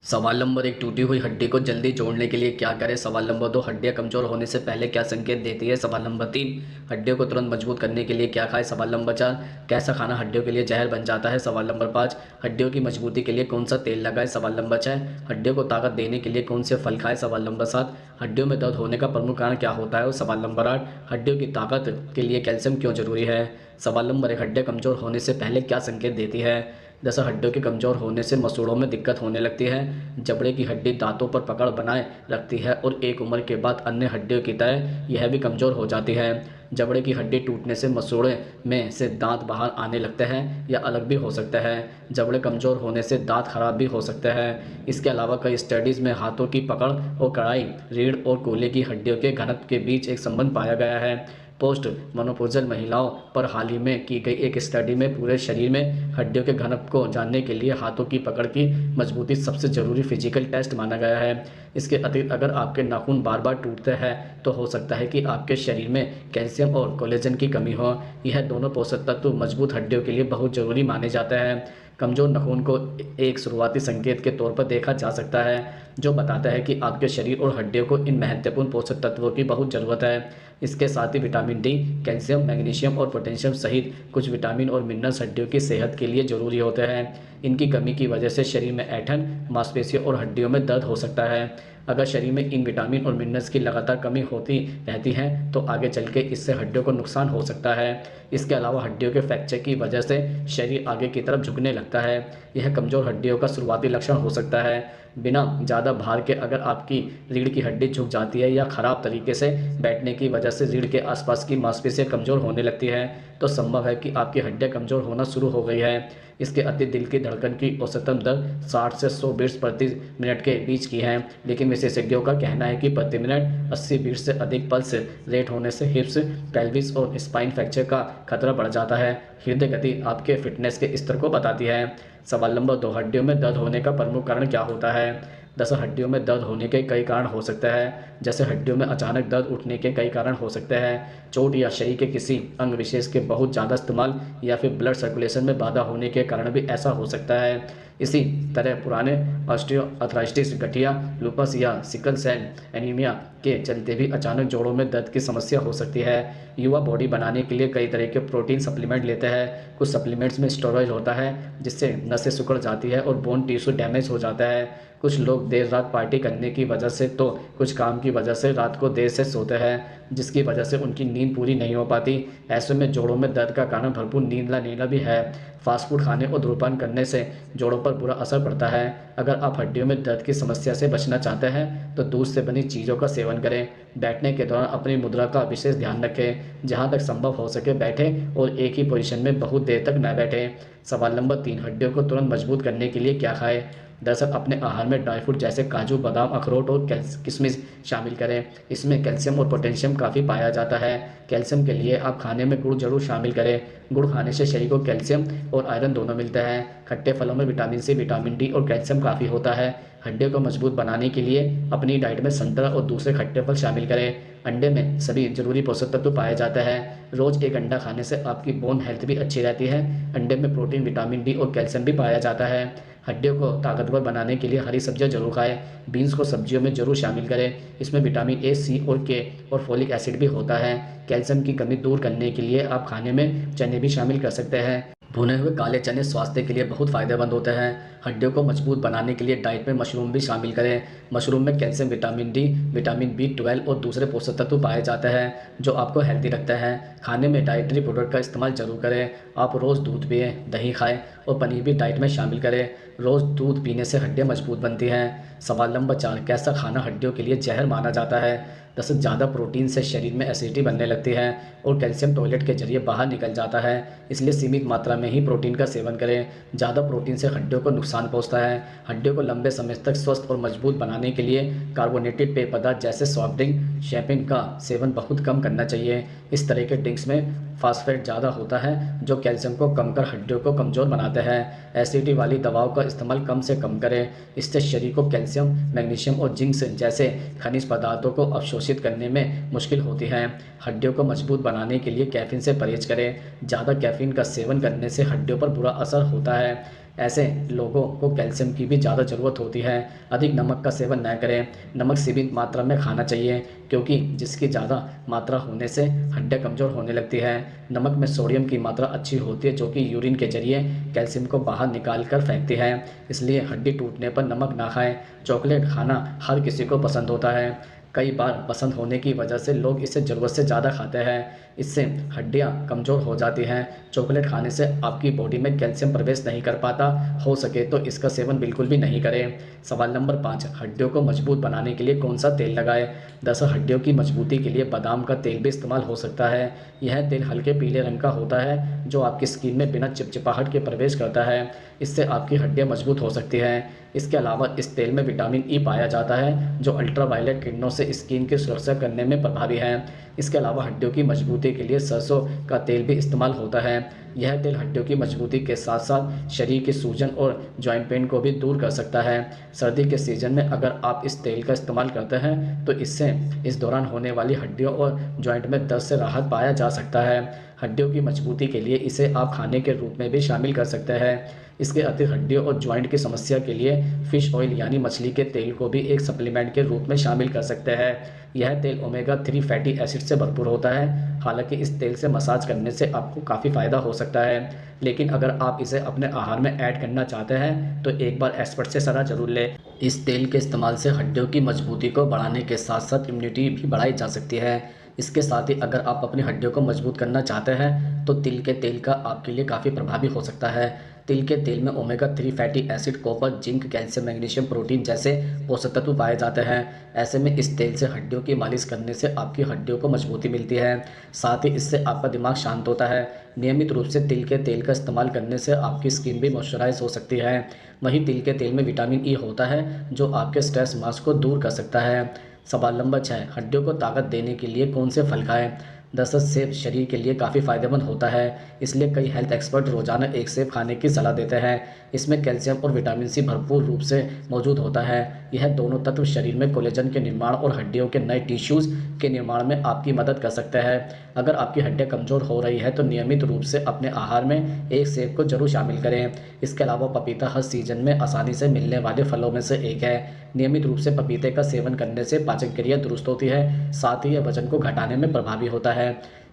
सवाल नंबर 1, टूटी हुई हड्डी को जल्दी जोड़ने के लिए क्या करें? सवाल नंबर 2, हड्डियां कमजोर होने से पहले क्या संकेत देती है? सवाल नंबर 3, हड्डियों को तुरंत मजबूत करने के लिए क्या खाएं? सवाल नंबर 4, कैसा खाना हड्डियों के लिए जहर बन जाता है? सवाल नंबर 5, हड्डियों की मजबूती के लिए कौन सा तेल लगाएं? सवाल नंबर 6, हड्डियों को ताकत देने के लिए कौन से फल खाएं? सवाल नंबर 7, हड्डियों में दर्द होने का प्रमुख कारण क्या होता है? और सवाल नंबर 8, हड्डियों की ताकत के लिए कैल्शियम क्यों जरूरी है? सवाल नंबर 1, हड्डियां कमजोर होने से पहले क्या संकेत देती है? जैसे हड्डियों के कमजोर होने से मसूड़ों में दिक्कत होने लगती है, जबड़े की हड्डी दांतों पर पकड़ बनाए रखती है और एक उम्र के बाद अन्य हड्डियों की तरह यह भी कमजोर हो जाती है। जबड़े की हड्डी टूटने से मसूड़े में से दांत बाहर आने लगते हैं या अलग भी हो सकते हैं। जबड़े कमजोर होने से दांत खराब भी हो सकते हैं। इसके अलावा कई स्टडीज में हाथों की पकड़ और कड़ाई, रीढ़ और कूल्हे की हड्डियों के घनत्व के बीच एक संबंध पाया गया है। पोस्ट मेनोपॉजल महिलाओं पर हाल ही में की गई एक स्टडी में पूरे शरीर में हड्डियों के घनत्व को जानने के लिए हाथों की पकड़ की मजबूती सबसे जरूरी फिजिकल टेस्ट माना गया है। इसके अतिरिक्त अगर आपके नाखून बार बार टूटते हैं तो हो सकता है कि आपके शरीर में कैल्शियम और कोलेजन की कमी हो। यह दोनों पोषक तत्व मजबूत हड्डियों के लिए बहुत जरूरी माने जाते हैं। कमजोर नाखून को एक शुरुआती संकेत के तौर पर देखा जा सकता है, जो बताता है कि आपके शरीर और हड्डियों को इन महत्वपूर्ण पोषक तत्वों की बहुत ज़रूरत है। इसके साथ ही विटामिन डी, कैल्शियम, मैग्नीशियम और पोटेशियम सहित कुछ विटामिन और मिनरल्स हड्डियों की सेहत के लिए जरूरी होते हैं। इनकी कमी की वजह से शरीर में ऐंठन, मांसपेशियों और हड्डियों में दर्द हो सकता है। अगर शरीर में इन विटामिन और मिनरल्स की लगातार कमी होती रहती है तो आगे चल के इससे हड्डियों को नुकसान हो सकता है। इसके अलावा हड्डियों के फ्रैक्चर की वजह से शरीर आगे की तरफ झुकने लगता है। यह कमजोर हड्डियों का शुरुआती लक्षण हो सकता है। बिना ज़्यादा भार के अगर आपकी रीढ़ की हड्डी झुक जाती है या खराब तरीके से बैठने की वजह से रीढ़ के आसपास की मांसपेशियां कमज़ोर होने लगती है तो संभव है कि आपकी हड्डियां कमज़ोर होना शुरू हो गई है। इसके अतिरिक्त दिल की धड़कन की औसतन दर 60 से 100 बीट्स प्रति मिनट के बीच की है, लेकिन विशेषज्ञों का कहना है कि प्रति मिनट 80 बीट से अधिक पल्स रेट होने से हिप्स, पेल्विस और स्पाइन फ्रैक्चर का खतरा बढ़ जाता है। हृदय गति आपके फिटनेस के स्तर को बताती है। सवाल नंबर 2, हड्डियों में दर्द होने का प्रमुख कारण क्या होता है? दरअसल हड्डियों में दर्द होने के कई कारण हो सकते हैं। जैसे हड्डियों में अचानक दर्द उठने के कई कारण हो सकते हैं। चोट या शरीर के किसी अंग विशेष के बहुत ज़्यादा इस्तेमाल या फिर ब्लड सर्कुलेशन में बाधा होने के कारण भी ऐसा हो सकता है। इसी तरह पुराने ऑस्टियोआर्थराइटिस, गठिया, लूपस या सिकल सेल एनीमिया के चलते भी अचानक जोड़ों में दर्द की समस्या हो सकती है। युवा बॉडी बनाने के लिए कई तरह के प्रोटीन सप्लीमेंट लेते हैं। कुछ सप्लीमेंट्स में स्टेरॉइड होता है जिससे नसें सिकुड़ जाती है और बोन टिश्यू डैमेज हो जाता है। कुछ लोग देर रात पार्टी करने की वजह से तो कुछ काम की वजह से रात को देर से सोते हैं, जिसकी वजह से उनकी नींद पूरी नहीं हो पाती। ऐसे में जोड़ों में दर्द का कारण भरपूर नींद ला लेना भी है। फास्ट फूड खाने और धूम्रपान करने से जोड़ों पर बुरा असर पड़ता है। अगर आप हड्डियों में दर्द की समस्या से बचना चाहते हैं तो दूध से बनी चीज़ों का सेवन करें। बैठने के दौरान अपनी मुद्रा का विशेष ध्यान रखें। जहाँ तक संभव हो सके बैठें और एक ही पोजीशन में बहुत देर तक न बैठें। सवाल नंबर 3, हड्डियों को तुरंत मजबूत करने के लिए क्या खाएं? दरअसल अपने आहार में ड्राई फ्रूट जैसे काजू, बादाम, अखरोट और किशमिश शामिल करें। इसमें कैल्शियम और पोटेशियम काफ़ी पाया जाता है। कैल्शियम के लिए आप खाने में गुड़ जरूर शामिल करें। गुड़ खाने से शरीर को कैल्शियम और आयरन दोनों मिलता है। खट्टे फलों में विटामिन सी, विटामिन डी और कैल्शियम काफ़ी होता है। हड्डियों को मजबूत बनाने के लिए अपनी डाइट में संतरा और दूसरे खट्टे फल शामिल करें। अंडे में सभी जरूरी पोषक तत्व पाए जाते हैं। रोज़ एक अंडा खाने से आपकी बोन हेल्थ भी अच्छी रहती है। अंडे में प्रोटीन, विटामिन डी और कैल्शियम भी पाया जाता है। हड्डियों को ताकतवर बनाने के लिए हरी सब्जियां जरूर खाएं। बीन्स को सब्जियों में जरूर शामिल करें। इसमें विटामिन ए, सी और के और फोलिक एसिड भी होता है। कैल्शियम की कमी दूर करने के लिए आप खाने में चने भी शामिल कर सकते हैं। भुने हुए काले चने स्वास्थ्य के लिए बहुत फायदेमंद होते हैं। हड्डियों को मजबूत बनाने के लिए डाइट में मशरूम भी शामिल करें। मशरूम में calcium, vitamin D, vitamin B12 और दूसरे पोषक तत्व पाए जाते हैं जो आपको हेल्दी रखते हैं। खाने में डाइटरी प्रोडक्ट का इस्तेमाल जरूर करें। आप रोज़ दूध पिएं, दही खाएं और पनीर भी डाइट में शामिल करें। रोज़ दूध पीने से हड्डियाँ मजबूत बनती हैं। सवाल नंबर 4, कैसा खाना हड्डियों के लिए जहर माना जाता है? दरअसल ज़्यादा प्रोटीन से शरीर में एसिडिटी बनने लगती है और कैल्शियम टॉयलेट के जरिए बाहर निकल जाता है। इसलिए सीमित मात्रा में ही प्रोटीन का सेवन करें। ज़्यादा प्रोटीन से हड्डियों को नुकसान पहुंचता है। हड्डियों को लंबे समय तक स्वस्थ और मजबूत बनाने के लिए कार्बोनेटेड पेय पदार्थ जैसे सॉफ्ट ड्रिंक, शैंपेन का सेवन बहुत कम करना चाहिए। इस तरह के ड्रिंक्स में फास्फेट ज़्यादा होता है जो कैल्शियम को कम कर हड्डियों को कमज़ोर बनाते हैं। एसिडिटी वाली दवाओं का इस्तेमाल कम से कम करें। इससे शरीर को कैल्शियम, मैग्नीशियम और जिंक जैसे खनिज पदार्थों को अवशोषित करने में मुश्किल होती है। हड्डियों को मजबूत बनाने के लिए कैफीन से परहेज करें। ज़्यादा कैफीन का सेवन करने से हड्डियों पर बुरा असर होता है। ऐसे लोगों को कैल्शियम की भी ज़्यादा ज़रूरत होती है। अधिक नमक का सेवन न करें। नमक सीमित मात्रा में खाना चाहिए, क्योंकि जिसकी ज़्यादा मात्रा होने से हड्डियाँ कमज़ोर होने लगती है। नमक में सोडियम की मात्रा अच्छी होती है, जो कि यूरिन के जरिए कैल्शियम को बाहर निकाल कर फेंकती है। इसलिए हड्डी टूटने पर नमक ना खाएं। चॉकलेट खाना हर किसी को पसंद होता है। कई बार पसंद होने की वजह से लोग इसे ज़रूरत से ज़्यादा खाते हैं। इससे हड्डियाँ कमज़ोर हो जाती हैं। चॉकलेट खाने से आपकी बॉडी में कैल्शियम प्रवेश नहीं कर पाता। हो सके तो इसका सेवन बिल्कुल भी नहीं करें। सवाल नंबर 5, हड्डियों को मजबूत बनाने के लिए कौन सा तेल लगाएं? दरअसल हड्डियों की मजबूती के लिए बादाम का तेल भी इस्तेमाल हो सकता है। यह तेल हल्के पीले रंग का होता है, जो आपकी स्किन में बिना चिपचिपाहट के प्रवेश करता है। इससे आपकी हड्डियाँ मजबूत हो सकती हैं। इसके अलावा इस तेल में विटामिन ई पाया जाता है, जो अल्ट्रावायलेट किरणों से स्किन की सुरक्षा करने में प्रभावी है। इसके अलावा हड्डियों की मजबूती के लिए सरसों का तेल भी इस्तेमाल होता है। यह तेल हड्डियों की मजबूती के साथ साथ शरीर की सूजन और जॉइंट पेन को भी दूर कर सकता है। सर्दी के सीजन में अगर आप इस तेल का इस्तेमाल करते हैं तो इससे इस दौरान होने वाली हड्डियों और जॉइंट में दर्द से राहत पाया जा सकता है। हड्डियों की मजबूती के लिए इसे आप खाने के रूप में भी शामिल कर सकते हैं। इसके अतिरिक्त हड्डियों और जॉइंट की समस्या के लिए फिश ऑयल यानी मछली के तेल को भी एक सप्लीमेंट के रूप में शामिल कर सकते हैं। यह तेल ओमेगा 3 फैटी एसिड से भरपूर होता है। हालांकि इस तेल से मसाज करने से आपको काफ़ी फ़ायदा हो सकता है, लेकिन अगर आप इसे अपने आहार में ऐड करना चाहते हैं तो एक बार एक्सपर्ट से सलाह जरूर लें। इस तेल के इस्तेमाल से हड्डियों की मजबूती को बढ़ाने के साथ साथ इम्यूनिटी भी बढ़ाई जा सकती है। इसके साथ ही अगर आप अपनी हड्डियों को मजबूत करना चाहते हैं तो तिल के तेल का आपके लिए काफ़ी प्रभावी हो सकता है। तिल के तेल में omega 3 fatty acid, copper, zinc, calcium, magnesium, protein जैसे पोषक तत्व पाए जाते हैं। ऐसे में इस तेल से हड्डियों की मालिश करने से आपकी हड्डियों को मजबूती मिलती है। साथ ही इससे आपका दिमाग शांत होता है। नियमित रूप से तिल के तेल का इस्तेमाल करने से आपकी स्किन भी मॉइस्चराइज हो सकती है। वहीं तिल के तेल में विटामिन ई होता है, जो आपके स्ट्रेस मास को दूर कर सकता है। सवाल नंबर 6, हड्डियों को ताकत देने के लिए कौन से फल खाएं? दरअसल सेब शरीर के लिए काफ़ी फायदेमंद होता है, इसलिए कई हेल्थ एक्सपर्ट रोजाना एक सेब खाने की सलाह देते हैं। इसमें कैल्शियम और विटामिन सी भरपूर रूप से मौजूद होता है। यह दोनों तत्व शरीर में कोलेजन के निर्माण और हड्डियों के नए टिश्यूज़ के निर्माण में आपकी मदद कर सकते हैं। अगर आपकी हड्डियाँ कमज़ोर हो रही है तो नियमित रूप से अपने आहार में एक सेब को जरूर शामिल करें। इसके अलावा पपीता हर सीजन में आसानी से मिलने वाले फलों में से एक है। नियमित रूप से पपीते का सेवन करने से पाचन क्रिया दुरुस्त होती है, साथ ही यह वजन को घटाने में प्रभावी होता है।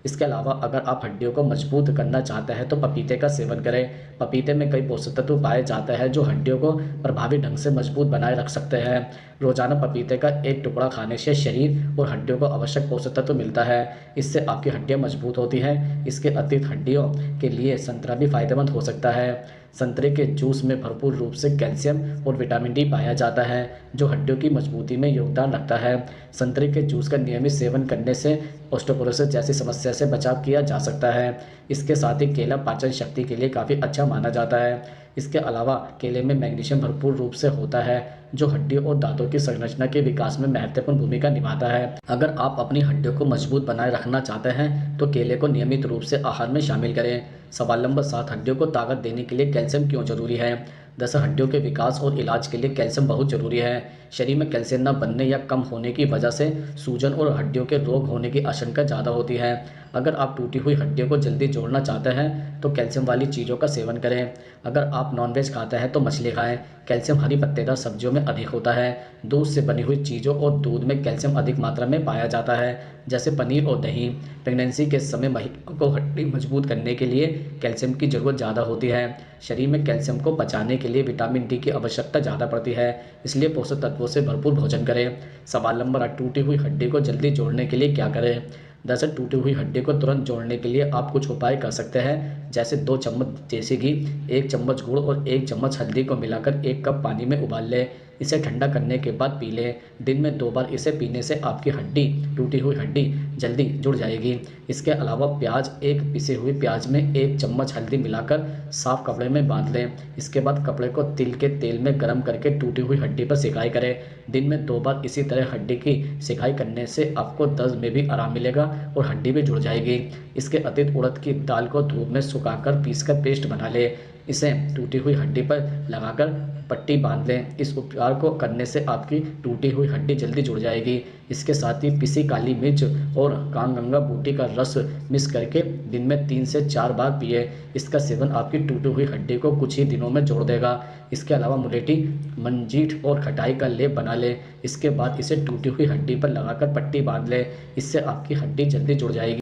इसके अलावा अगर आप हड्डियों को मजबूत करना चाहते हैं तो पपीते का सेवन करें। पपीते में कई पोषक तत्व पाए जाते हैं जो हड्डियों को प्रभावी ढंग से मजबूत बनाए रख सकते हैं। रोजाना पपीते का एक टुकड़ा खाने से शरीर और हड्डियों को आवश्यक पोषक तत्व मिलता है। इससे आपकी हड्डियां मजबूत होती हैं। इसके अतिरिक्त हड्डियों के लिए संतरा भी फायदेमंद हो सकता है। संतरे के जूस में भरपूर रूप से कैल्शियम और विटामिन डी पाया जाता है, जो हड्डियों की मजबूती में योगदान रखता है। संतरे के जूस का नियमित सेवन करने से ऑस्टियोपोरोसिस जैसी समस्या से बचाव किया जा सकता है। इसके साथ ही केला पाचन शक्ति के लिए काफ़ी अच्छा माना जाता है। इसके अलावा केले में मैग्नीशियम भरपूर रूप से होता है, जो हड्डियों और दांतों की संरचना के विकास में महत्वपूर्ण भूमिका निभाता है। अगर आप अपनी हड्डियों को मजबूत बनाए रखना चाहते हैं तो केले को नियमित रूप से आहार में शामिल करें। सवाल नंबर 7, हड्डियों को ताकत देने के लिए कैल्शियम क्यों जरूरी है? दरअसल हड्डियों के विकास और इलाज के लिए कैल्शियम बहुत जरूरी है। शरीर में कैल्शियम न बनने या कम होने की वजह से सूजन और हड्डियों के रोग होने की आशंका ज़्यादा होती है। अगर आप टूटी हुई हड्डियों को जल्दी जोड़ना चाहते हैं तो कैल्शियम वाली चीज़ों का सेवन करें। अगर आप नॉनवेज खाते हैं तो मछली खाएं। कैल्शियम हरी पत्तेदार सब्जियों में अधिक होता है। दूध से बनी हुई चीज़ों और दूध में कैल्शियम अधिक मात्रा में पाया जाता है, जैसे पनीर और दही। प्रेगनेंसी के समय महिलाओं को हड्डी मजबूत करने के लिए कैल्शियम की ज़रूरत ज़्यादा होती है। शरीर में कैल्शियम को पचाने के लिए विटामिन डी की आवश्यकता ज़्यादा पड़ती है, इसलिए पोषक तत्वों से भरपूर भोजन करें। सवाल नंबर 8, टूटी हुई हड्डी को जल्दी जोड़ने के लिए क्या करें? दरअसल टूटी हुई हड्डी को तुरंत जोड़ने के लिए आप कुछ उपाय कर सकते हैं, जैसे 2 चम्मच देसी घी, 1 चम्मच गुड़ और 1 चम्मच हल्दी को मिलाकर 1 कप पानी में उबाल लें। इसे ठंडा करने के बाद पी लें। दिन में 2 बार इसे पीने से आपकी हड्डी, टूटी हुई हड्डी जल्दी जुड़ जाएगी। इसके अलावा प्याज, एक पिसे हुए प्याज में 1 चम्मच हल्दी मिलाकर साफ कपड़े में बांध लें। इसके बाद कपड़े को तिल के तेल में गर्म करके टूटी हुई हड्डी पर सिकाई करें। दिन में 2 बार इसी तरह हड्डी की सिकाई करने से आपको दर्द में भी आराम मिलेगा और हड्डी भी जुड़ जाएगी। इसके अतिरिक्त उड़द की दाल को धूप में सुखाकर पीसकर पेस्ट बना ले। इसे टूटी हुई हड्डी पर लगाकर पट्टी बांध लें। इस उपचार को करने से आपकी टूटी हुई हड्डी जल्दी जुड़ जाएगी। इसके साथ ही पिसी काली मिर्च और कांगंगा बूटी का रस मिक्स करके दिन में 3 से 4 बार पिए। इसका सेवन आपकी टूटी हुई हड्डी को कुछ ही दिनों में जोड़ देगा। इसके अलावा मुलेठी, मंजीठ और खटाई का लेप बना ले। इसके बाद इसे टूटी हुई हड्डी पर लगाकर पट्टी बांध ले। इससे आपकी हड्डी जल्दी जुड़ जाएगी।